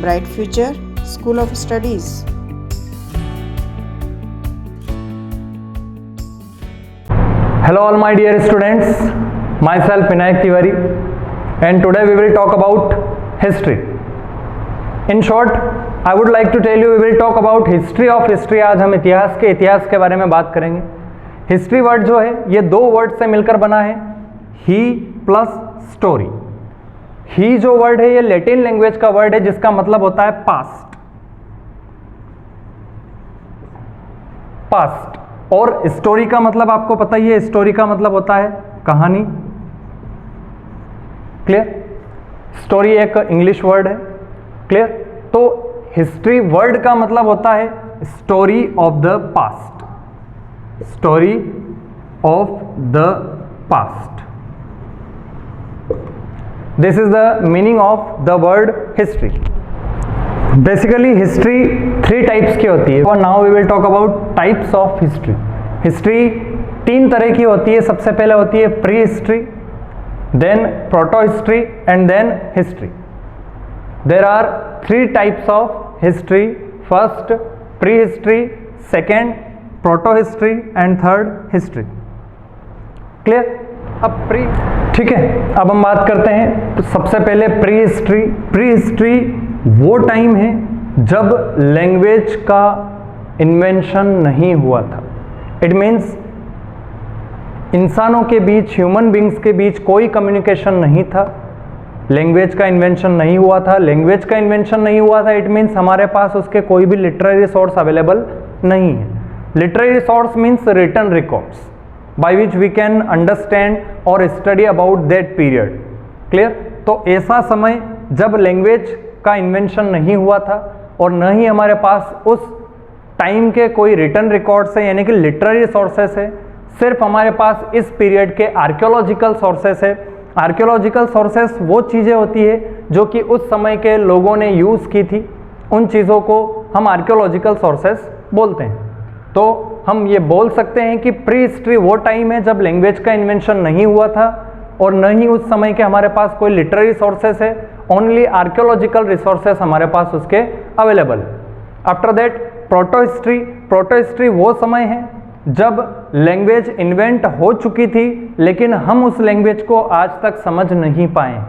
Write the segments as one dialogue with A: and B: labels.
A: Bright Future School of Studies.
B: Hello all my dear students, myself Vinayak Tiwari and today we will talk about history. In short, I would like to tell you we will talk about history of history. आज हम इतिहास के बारे में बात करेंगे. History word जो है ये दो वर्ड से मिलकर बना है, ही प्लस स्टोरी. ही जो वर्ड है ये लैटिन लैंग्वेज का वर्ड है जिसका मतलब होता है पास्ट. पास्ट और स्टोरी का मतलब आपको पता ही है, स्टोरी का मतलब होता है कहानी. क्लियर? स्टोरी एक इंग्लिश वर्ड है. क्लियर? तो हिस्ट्री वर्ड का मतलब होता है story of the past. Story of the past. This is the meaning of the word history. Basically history three types की होती है. Now we will talk about types of history. History तीन तरह की होती है. सबसे पहले होती है pre history, then proto history and then history. There are three types of history. First pre-history, second proto history and third history. Clear? अब प्री, ठीक है, अब हम बात करते हैं. तो सबसे पहले प्री हिस्ट्री. प्री हिस्ट्री वो टाइम है जब लैंग्वेज का इन्वेंशन नहीं हुआ था. इट मीन्स इंसानों के बीच, ह्यूमन बींग्स के बीच कोई कम्युनिकेशन नहीं था. लैंग्वेज का इन्वेंशन नहीं हुआ था. लैंग्वेज का इन्वेंशन नहीं हुआ था इट मीन्स हमारे पास उसके कोई भी लिटरेरी सोर्स अवेलेबल नहीं है. Literary source means written records by which we can understand or study about that period. Clear? तो ऐसा समय जब लैंग्वेज का इन्वेंशन नहीं हुआ था और न ही हमारे पास उस टाइम के कोई रिटन रिकॉर्ड्स है यानी कि लिटरेरी सोर्सेस है, सिर्फ हमारे पास इस पीरियड के आर्कियोलॉजिकल सोर्सेस है. आर्कियोलॉजिकल सोर्सेस वो चीज़ें होती है जो कि उस समय के लोगों ने यूज़ की थी, उन चीज़ों को हम आर्कियोलॉजिकल सोर्सेस बोलते हैं. तो हम ये बोल सकते हैं कि प्री हिस्ट्री वो टाइम है जब लैंग्वेज का इन्वेंशन नहीं हुआ था और न ही उस समय के हमारे पास कोई लिटरेरी सोर्सेस है, ओनली आर्कियोलॉजिकल रिसोर्सेस हमारे पास उसके अवेलेबल है. After that proto history. Proto history वो समय है जब लैंग्वेज इन्वेंट हो चुकी थी लेकिन हम उस लैंग्वेज को आज तक समझ नहीं पाए.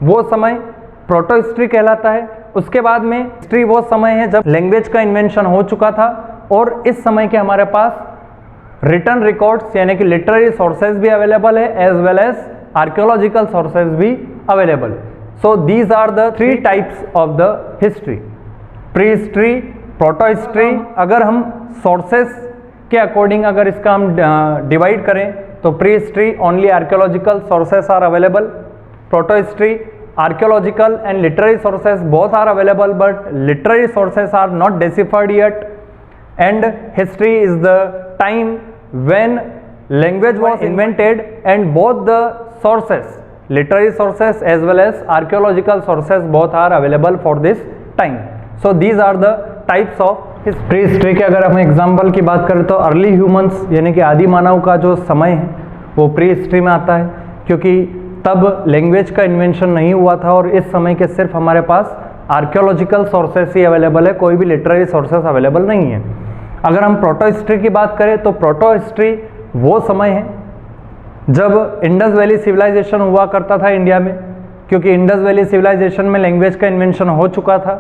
B: वो समय प्रोटो हिस्ट्री कहलाता है. उसके बाद में हिस्ट्री वो समय है जब लैंग्वेज का इन्वेंशन हो चुका था और इस समय के हमारे पास रिटन रिकॉर्ड्स यानी कि लिटरेरी सोर्सेज भी अवेलेबल है as well as archaeological sources भी अवेलेबल है. So these are the three types of the history. Pre history, proto history. अगर हम सोर्सेज के अकॉर्डिंग अगर इसका हम डिवाइड करें तो pre history only archaeological sources are available. Proto history archaeological and literary sources both are available but literary sources are not deciphered yet. And history is the time when language was invented and both the sources, literary sources as well as archaeological sources both are available for this time. So these are the types of history. History के अगर हम example की बात करें तो early humans यानी कि आदि मानव का जो समय है वो प्री हिस्ट्री में आता है क्योंकि तब लैंग्वेज का इन्वेंशन नहीं हुआ था और इस समय के सिर्फ हमारे पास आर्कियोलॉजिकल सोर्सेस ही अवेलेबल है, कोई भी लिटरेरी सोर्सेस अवेलेबल नहीं है. अगर हम प्रोटो हिस्ट्री की बात करें तो प्रोटो हिस्ट्री वो समय है जब इंडस वैली सिविलाइजेशन हुआ करता था इंडिया में, क्योंकि इंडस वैली सिविलाइजेशन में लैंग्वेज का इन्वेंशन हो चुका था.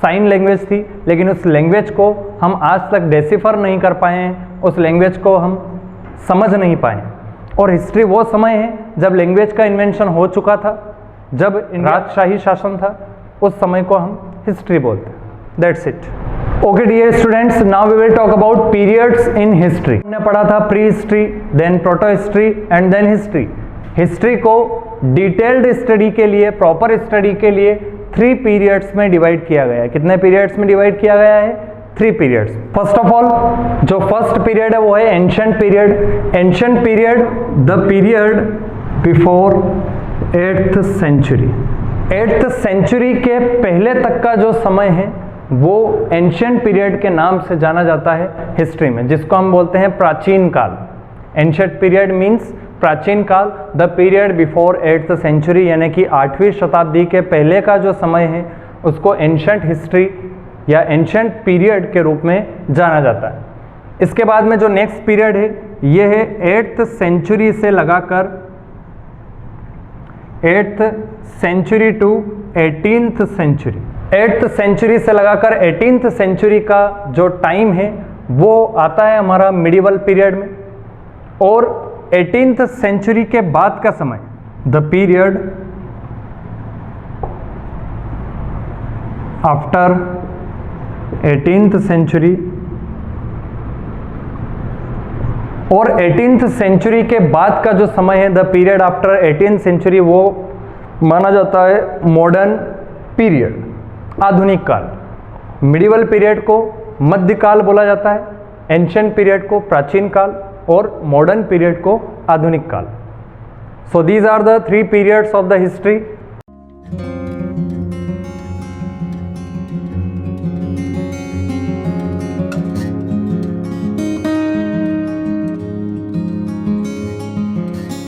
B: साइन लैंग्वेज थी लेकिन उस लैंग्वेज को हम आज तक डेसिफर नहीं कर पाए हैं, उस लैंग्वेज को हम समझ नहीं पाए. और हिस्ट्री वो समय है जब लैंग्वेज का इन्वेंशन हो चुका था, जब राजशाही शासन था, उस समय को हम हिस्ट्री बोलते हैं. That's it. Okay dear students, now we will talk about periods in history. हमने पढ़ा था pre history, then proto history and then history. History को डिटेल्ड स्टडी के लिए, प्रॉपर स्टडी के लिए 3 पीरियड्स में डिवाइड किया गया है. कितने पीरियड्स में डिवाइड किया गया है? 3 पीरियड्स. फर्स्ट ऑफ ऑल जो फर्स्ट पीरियड है वो है ancient period. Ancient period the period before 8th century. 8th century के पहले तक का जो समय है वो एंशिएंट पीरियड के नाम से जाना जाता है हिस्ट्री में, जिसको हम बोलते हैं प्राचीन काल. एंशिएंट पीरियड मीन्स प्राचीन काल. The period before 8th century यानी कि 8वीं शताब्दी के पहले का जो समय है उसको एंशंट हिस्ट्री या एंशंट पीरियड के रूप में जाना जाता है। इसके बाद में जो नेक्स्ट पीरियड है ये है 8th सेंचुरी से लगाकर 8th century to 18th century. 8th century से लगाकर 18th सेंचुरी का जो टाइम है वो आता है हमारा मिडिवल पीरियड में। और 18th सेंचुरी के बाद का समय, the period after 18th century, और 18th सेंचुरी के बाद का जो समय है, the period after 18th century, वो माना जाता है मॉडर्न पीरियड, आधुनिक काल। मिडिवल पीरियड को मध्यकाल बोला जाता है, एंशिएंट पीरियड को प्राचीन काल, और मॉडर्न पीरियड को आधुनिक काल। So these are the 3 periods of the history